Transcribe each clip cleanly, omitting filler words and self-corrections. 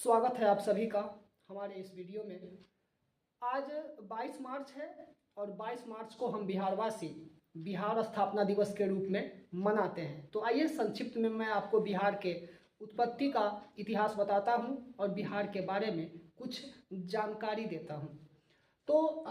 स्वागत है आप सभी का हमारे इस वीडियो में। आज 22 मार्च है और 22 मार्च को हम बिहारवासी बिहार स्थापना दिवस के रूप में मनाते हैं। तो आइए संक्षिप्त में मैं आपको बिहार के उत्पत्ति का इतिहास बताता हूं और बिहार के बारे में कुछ जानकारी देता हूं। तो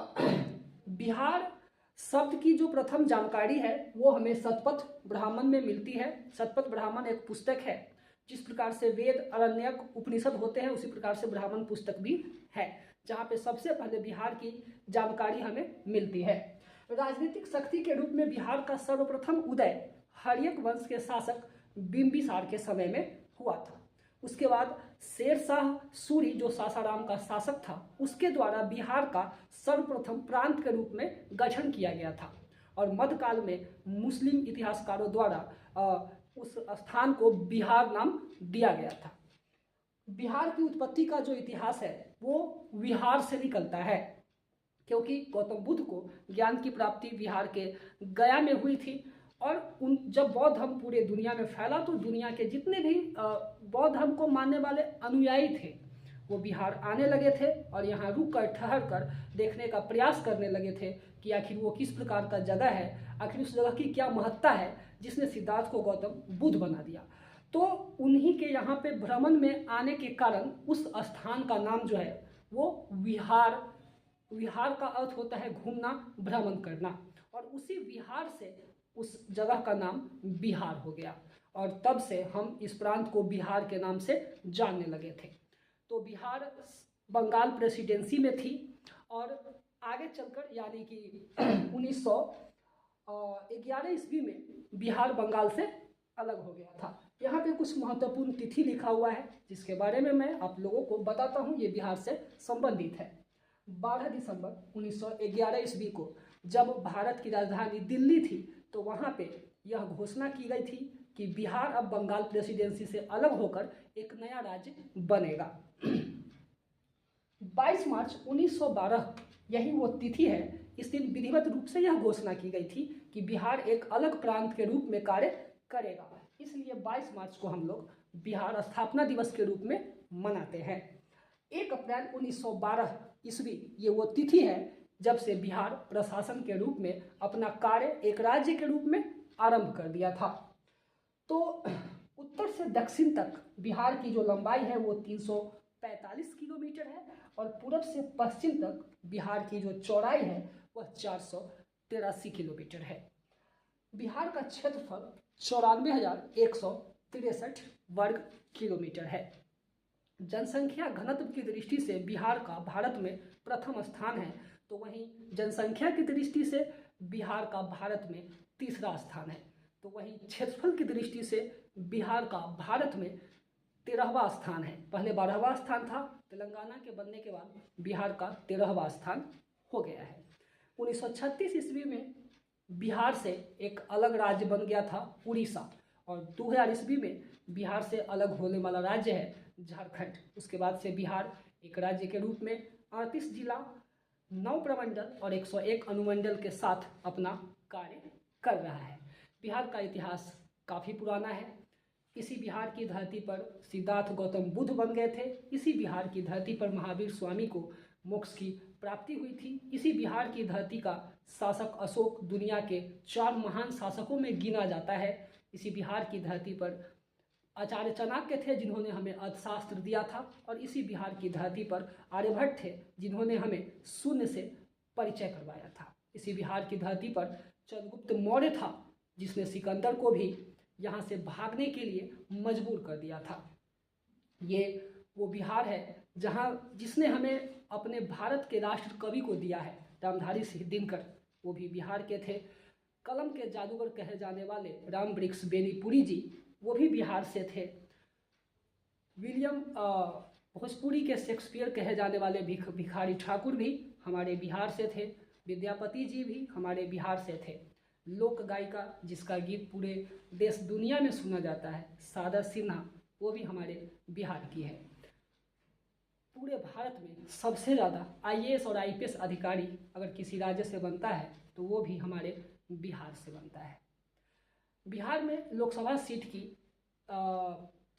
बिहार शब्द की जो प्रथम जानकारी है वो हमें शतपथ ब्राह्मण में मिलती है। शतपथ ब्राह्मण एक पुस्तक है। जिस प्रकार से वेद, आरण्यक, उपनिषद होते हैं उसी प्रकार से ब्राह्मण पुस्तक भी है, जहाँ पे सबसे पहले बिहार की जानकारी हमें मिलती है। राजनीतिक शक्ति के रूप में बिहार का सर्वप्रथम उदय हर्यक वंश के शासक बिंबिसार के समय में हुआ था। उसके बाद शेरशाह सूरी जो सासाराम का शासक था उसके द्वारा बिहार का सर्वप्रथम प्रांत के रूप में गठन किया गया था और मध्यकाल में मुस्लिम इतिहासकारों द्वारा उस स्थान को बिहार नाम दिया गया था। बिहार की उत्पत्ति का जो इतिहास है वो विहार से निकलता है, क्योंकि गौतम बुद्ध को ज्ञान की प्राप्ति बिहार के गया में हुई थी और जब बौद्ध धर्म पूरे दुनिया में फैला तो दुनिया के जितने भी बौद्ध धर्म को मानने वाले अनुयायी थे वो बिहार आने लगे थे और यहाँ रुक कर ठहर कर देखने का प्रयास करने लगे थे कि आखिर वो किस प्रकार का जगह है, आखिर उस जगह की क्या महत्ता है जिसने सिद्धार्थ को गौतम बुद्ध बना दिया। तो उन्हीं के यहाँ पे भ्रमण में आने के कारण उस स्थान का नाम जो है वो विहार, विहार का अर्थ होता है घूमना, भ्रमण करना, और उसी विहार से उस जगह का नाम बिहार हो गया और तब से हम इस प्रांत को बिहार के नाम से जानने लगे थे। तो बिहार बंगाल प्रेसिडेंसी में थी और आगे चलकर यानी कि 1911 ईस्वी में बिहार बंगाल से अलग हो गया था। यहाँ पे कुछ महत्वपूर्ण तिथि लिखा हुआ है जिसके बारे में मैं आप लोगों को बताता हूँ। ये बिहार से संबंधित है। 12 दिसंबर 1911 ईस्वी को जब भारत की राजधानी दिल्ली थी तो वहाँ पे यह घोषणा की गई थी कि बिहार अब बंगाल प्रेसिडेंसी से अलग होकर एक नया राज्य बनेगा। 22 मार्च 1912 यही वो तिथि है। इस दिन विधिवत रूप से यह घोषणा की गई थी कि बिहार एक अलग प्रांत के रूप में कार्य करेगा। इसलिए 22 मार्च को हम लोग बिहार स्थापना दिवस के रूप में मनाते हैं। 1 अप्रैल 1912 ईस्वी ये वो तिथि है जब से बिहार प्रशासन के रूप में अपना कार्य एक राज्य के रूप में आरंभ कर दिया था। तो उत्तर से दक्षिण तक बिहार की जो लंबाई है वो 345 किलोमीटर है और पूरब से पश्चिम तक बिहार की जो चौड़ाई है वह 483 किलोमीटर है। बिहार का क्षेत्रफल 94,163 वर्ग किलोमीटर है। जनसंख्या घनत्व की दृष्टि से बिहार का भारत में प्रथम स्थान है, तो वहीं जनसंख्या की दृष्टि से बिहार का भारत में तीसरा स्थान है। तो वहीं क्षेत्रफल की दृष्टि से बिहार का भारत में 13वां स्थान है। पहले 12वां स्थान था, तेलंगाना के बनने के बाद बिहार का 13वां स्थान हो गया है। 1936 ईस्वी में बिहार से एक अलग राज्य बन गया था उड़ीसा, और 2000 ईस्वी में बिहार से अलग होने वाला राज्य है झारखंड। उसके बाद से बिहार एक राज्य के रूप में 38 जिला, 9 प्रमंडल और 101 अनुमंडल के साथ अपना कार्य कर रहा है। बिहार का इतिहास काफ़ी पुराना है। इसी बिहार की धरती पर सिद्धार्थ गौतम बुद्ध बन गए थे। इसी बिहार की धरती पर महावीर स्वामी को मोक्ष की प्राप्ति हुई थी। इसी बिहार की धरती का शासक अशोक दुनिया के 4 महान शासकों में गिना जाता है। इसी बिहार की धरती पर आचार्य चाणक्य थे जिन्होंने हमें अर्थशास्त्र दिया था, और इसी बिहार की धरती पर आर्यभट्ट थे जिन्होंने हमें शून्य से परिचय करवाया था। इसी बिहार की धरती पर चंद्रगुप्त मौर्य था जिसने सिकंदर को भी यहाँ से भागने के लिए मजबूर कर दिया था। ये वो बिहार है जिसने हमें अपने भारत के राष्ट्र कवि को दिया है, रामधारी सिंह दिनकर, वो भी बिहार के थे। कलम के जादूगर कहे जाने वाले राम वृक्ष बेनीपुरी जी वो भी बिहार से थे। विलियम भोजपुरी के शेक्सपियर कहे जाने वाले भिखारी ठाकुर भी हमारे बिहार से थे। विद्यापति जी भी हमारे बिहार से थे। लोक गायिका जिसका गीत पूरे देश दुनिया में सुना जाता है, सादा सिन्हा, वो भी हमारे बिहार की है। पूरे भारत में सबसे ज़्यादा IAS और IPS अधिकारी अगर किसी राज्य से बनता है तो वो भी हमारे बिहार से बनता है। बिहार में लोकसभा सीट की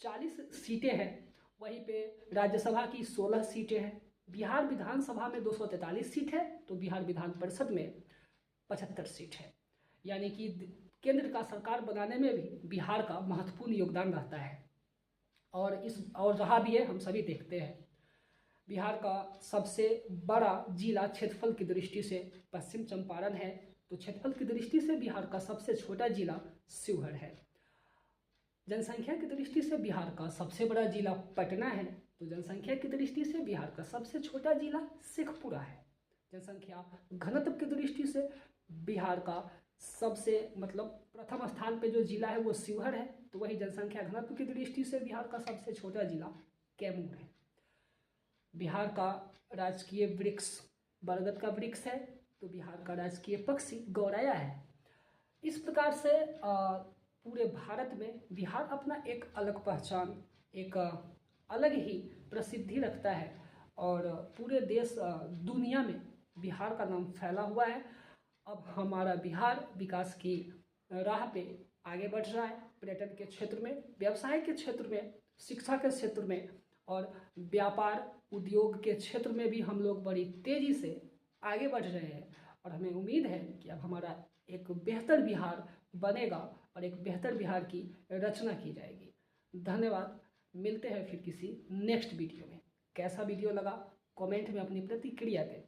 40 सीटें हैं। वहीं पे राज्यसभा की 16 सीटें हैं। बिहार विधानसभा में 243 सीट है, तो बिहार विधान परिषद में 75 सीट है। यानी कि केंद्र का सरकार बनाने में भी बिहार का महत्वपूर्ण योगदान रहता है और रहा भी है, हम सभी देखते हैं। बिहार का सबसे बड़ा जिला क्षेत्रफल की दृष्टि से पश्चिम चंपारण है, तो क्षेत्रफल की दृष्टि से बिहार का सबसे छोटा जिला शिवहर है। जनसंख्या की दृष्टि से बिहार का सबसे बड़ा जिला पटना है, तो जनसंख्या की दृष्टि से बिहार का सबसे छोटा जिला शेखपुरा है। जनसंख्या घनत्व की दृष्टि से बिहार का सबसे प्रथम स्थान पे जो जिला है वो शिवहर है, तो वही जनसंख्या घनत्व की दृष्टि से बिहार का सबसे छोटा जिला कैमूर है। बिहार का राजकीय वृक्ष बरगद का वृक्ष है, तो बिहार का राजकीय पक्षी गौरैया है। इस प्रकार से पूरे भारत में बिहार अपना एक अलग पहचान, एक अलग ही प्रसिद्धि रखता है और पूरे देश दुनिया में बिहार का नाम फैला हुआ है। अब हमारा बिहार विकास की राह पे आगे बढ़ रहा है, पर्यटन के क्षेत्र में, व्यवसाय के क्षेत्र में, शिक्षा के क्षेत्र में और व्यापार उद्योग के क्षेत्र में भी हम लोग बड़ी तेज़ी से आगे बढ़ रहे हैं और हमें उम्मीद है कि अब हमारा एक बेहतर बिहार बनेगा और एक बेहतर बिहार की रचना की जाएगी। धन्यवाद। मिलते हैं फिर किसी नेक्स्ट वीडियो में। कैसा वीडियो लगा कमेंट में अपनी प्रतिक्रिया दें।